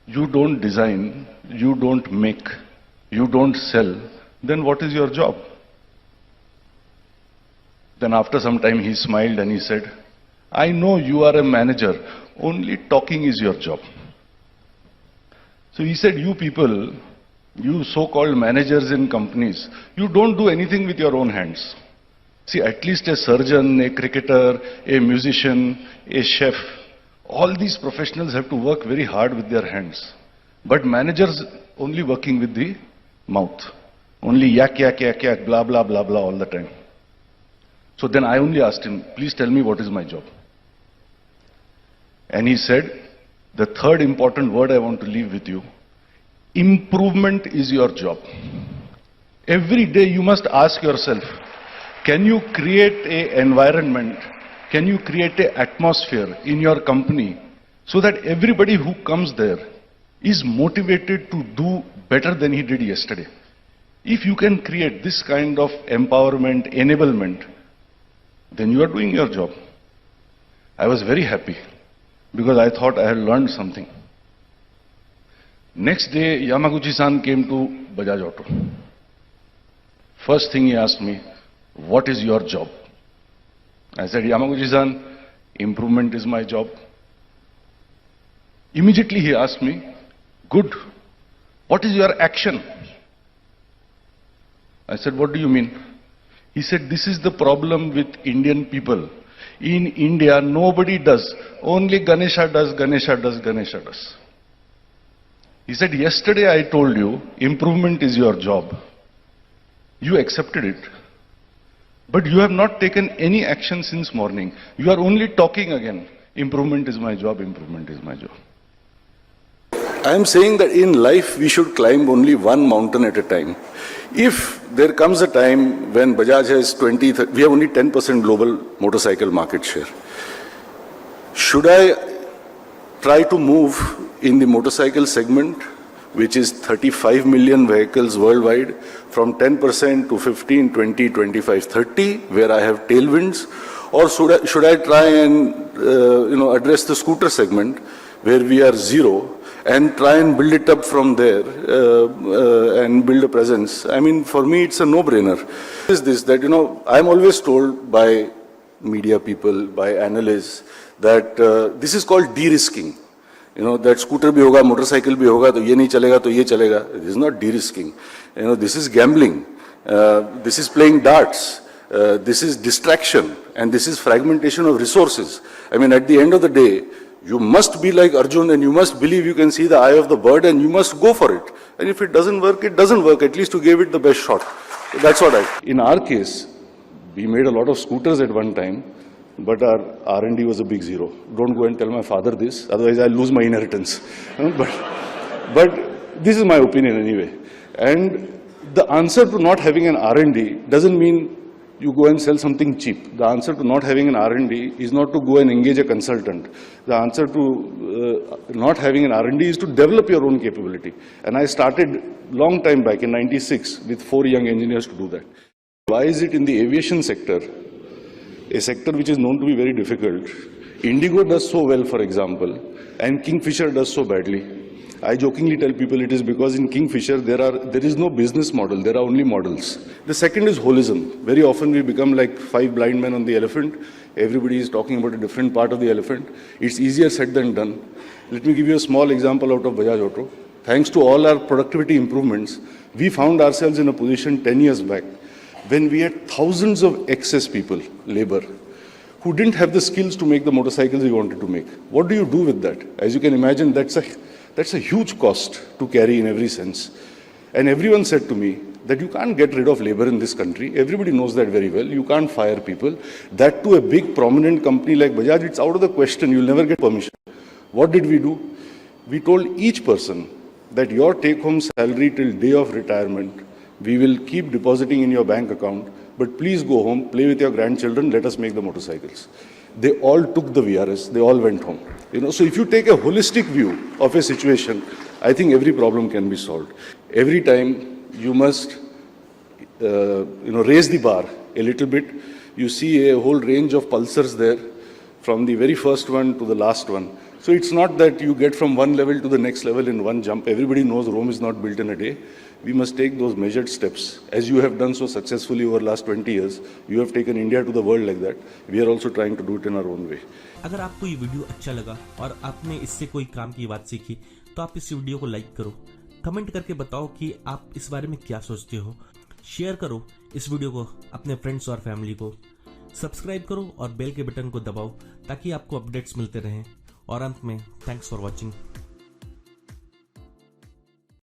you don't design, you don't make, you don't sell, then what is your job? Then after some time he smiled and he said, I know you are a manager, only talking is your job. So he said, you people, you so-called managers in companies, you don't do anything with your own hands. See, at least a surgeon, a cricketer, a musician, a chef, all these professionals have to work very hard with their hands. But managers only working with the mouth. Only yak, yak, yak, yak, blah, blah, blah, blah all the time. So then I only asked him, please tell me what is my job. And he said, the third important word I want to leave with you, improvement is your job. Every day you must ask yourself, can you create an environment, can you create an atmosphere in your company so that everybody who comes there is motivated to do better than he did yesterday? If you can create this kind of empowerment, enablement, then you are doing your job. I was very happy because I thought I had learned something. Next day, Yamaguchi-san came to Bajaj Auto. First thing he asked me, what is your job? I said, Yamaguchi-san, improvement is my job. Immediately he asked me, good, what is your action? I said, what do you mean? He said, this is the problem with Indian people. In India, nobody does. Only Ganesha does, Ganesha does, Ganesha does. He said, yesterday I told you, improvement is your job. You accepted it. But you have not taken any action since morning. You are only talking again. Improvement is my job, improvement is my job. I am saying that in life we should climb only one mountain at a time. If there comes a time when Bajaj has 20, 30, we have only 10% global motorcycle market share. Should I try to move in the motorcycle segment, which is 35 million vehicles worldwide, from 10% to 15, 20, 25, 30, where I have tailwinds? Or should I try and address the scooter segment, where we are zero, and try and build it up from there and build a presence? I mean, for me, it's a no-brainer. Is this that, I'm always told by media people, by analysts, that this is called de-risking. That scooter bhi hoga, motorcycle bhi hoga, to ye nahi chalega, to ye chalega. This is not de-risking. This is gambling. This is playing darts. This is distraction. And this is fragmentation of resources. I mean, at the end of the day, you must be like Arjun and you must believe you can see the eye of the bird and you must go for it. And if it doesn't work, it doesn't work. At least you gave it the best shot. So that's what in our case, we made a lot of scooters at one time, but our R&D was a big zero. Don't go and tell my father this, otherwise I'll lose my inheritance. But this is my opinion anyway. And the answer to not having an R&D doesn't mean you go and sell something cheap. The answer to not having an R&D is not to go and engage a consultant. The answer to not having an R&D is to develop your own capability. And I started long time back in '96 with 4 young engineers to do that. Why is it in the aviation sector, a sector which is known to be very difficult, Indigo does so well, for example, and Kingfisher does so badly? I jokingly tell people it is because in Kingfisher there is no business model, there are only models. The second is holism. Very often we become like 5 blind men on the elephant. Everybody is talking about a different part of the elephant. It's easier said than done. Let me give you a small example out of Bajaj Auto. Thanks to all our productivity improvements, we found ourselves in a position 10 years back when we had thousands of excess people, labor, who didn't have the skills to make the motorcycles we wanted to make. What do you do with that? As you can imagine, that's a huge cost to carry in every sense. And everyone said to me that you can't get rid of labor in this country. Everybody knows that very well. You can't fire people. That to a big prominent company like Bajaj, it's out of the question. You'll never get permission. What did we do? We told each person that your take-home salary till day of retirement, we will keep depositing in your bank account, but please go home, play with your grandchildren, let us make the motorcycles. They all took the VRS, they all went home. So if you take a holistic view of a situation, I think every problem can be solved. Every time you must, raise the bar a little bit. You see a whole range of pulsars there, from the very first one to the last one. So So it's not that you get from one level to the next level in one jump. Everybody knows Rome is not built in a day. We must take those measured steps. As you have done so successfully over the last 20 years, you have taken India to the world like that. We are also trying to do it in our own way. अगर आपको ये video अच्छा लगा और आपने इससे कोई काम की बात सीखी तो आप इस वीडियो को लाइक करो, कमेंट करके बताओ कि आप इस बारे में क्या सोचते हो, शेयर करो इस वीडियो को अपने फ्रेंड्स और फैमिली को, सब्सक्राइब करो और बेल के बटन को दबाओ ताकि आपको अपडेट्स मिलते रहें। और अंत में थैंक्स फॉर वॉचिंग।